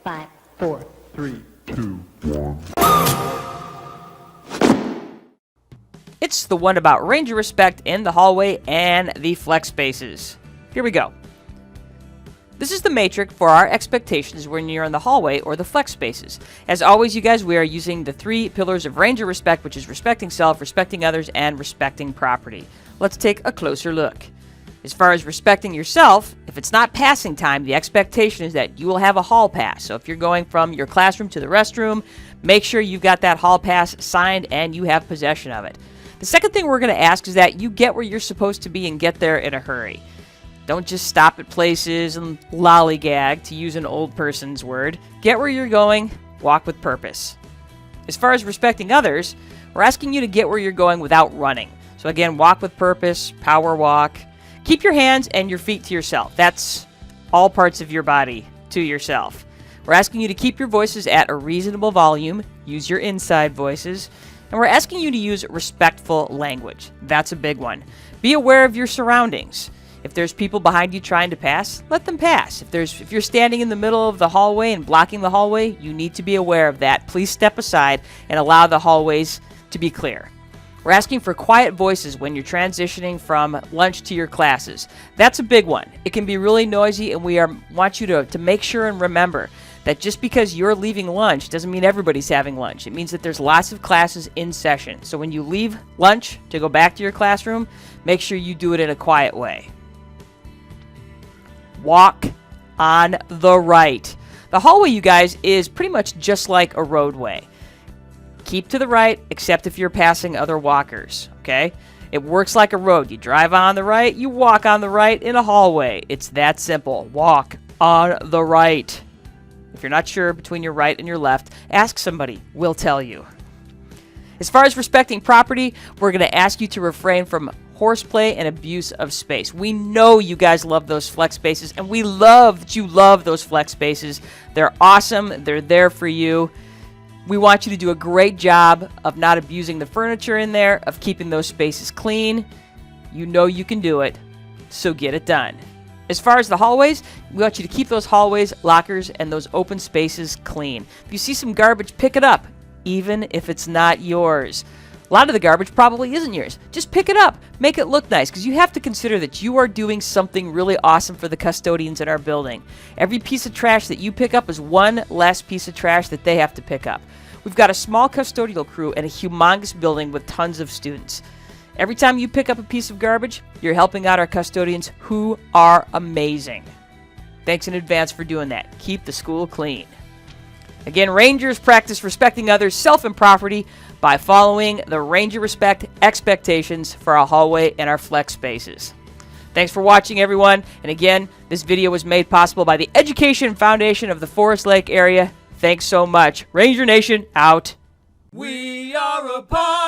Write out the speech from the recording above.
5, 4, 3, 2, 1. It's the one about ranger respect in the hallway and the flex spaces. Here we go. This is the matrix for our expectations when you're in the hallway or the flex spaces. As always, you guys, we are using the 3 pillars of ranger respect, which is respecting self, respecting others, and respecting property. Let's take a closer look. As far as respecting yourself, if it's not passing time, the expectation is that you will have a hall pass. So if you're going from your classroom to the restroom, make sure you've got that hall pass signed and you have possession of it. The second thing we're going to ask is that you get where you're supposed to be and get there in a hurry. Don't just stop at places and lollygag, to use an old person's word. Get where you're going, walk with purpose. As far as respecting others, we're asking you to get where you're going without running. So again, walk with purpose, power walk. Keep your hands and your feet to yourself. That's all parts of your body to yourself. We're asking you to keep your voices at a reasonable volume. Use your inside voices. And we're asking you to use respectful language. That's a big one. Be aware of your surroundings. If there's people behind you trying to pass, let them pass. If you're standing in the middle of the hallway and blocking the hallway, you need to be aware of that. Please step aside and allow the hallways to be clear. We're asking for quiet voices when you're transitioning from lunch to your classes. That's a big one. It can be really noisy, and we want you to make sure and remember that just because you're leaving lunch doesn't mean everybody's having lunch. It means that there's lots of classes in session. So when you leave lunch to go back to your classroom, make sure you do it in a quiet way. Walk on the right. The hallway, you guys, is pretty much just like a roadway. Keep to the right, except if you're passing other walkers, okay? It works like a road. You drive on the right, you walk on the right in a hallway. It's that simple. Walk on the right. If you're not sure between your right and your left, ask somebody. We'll tell you. As far as respecting property, we're going to ask you to refrain from horseplay and abuse of space. We know you guys love those flex spaces, and we love that you love those flex spaces. They're awesome. They're there for you. We want you to do a great job of not abusing the furniture in there, of keeping those spaces clean. You know you can do it, so get it done. As far as the hallways, we want you to keep those hallways, lockers, and those open spaces clean. If you see some garbage, pick it up, even if it's not yours. A lot of the garbage probably isn't yours. Just pick it up. Make it look nice, because you have to consider that you are doing something really awesome for the custodians in our building. Every piece of trash that you pick up is one less piece of trash that they have to pick up. We've got a small custodial crew and a humongous building with tons of students. Every time you pick up a piece of garbage, you're helping out our custodians, who are amazing. Thanks in advance for doing that. Keep the school clean. Again, Rangers practice respecting others, self, and property by following the Ranger Respect expectations for our hallway and our flex spaces. Thanks for watching, everyone. And again, this video was made possible by the Education Foundation of the Forest Lake area. Thanks so much. Ranger Nation, out. We are a part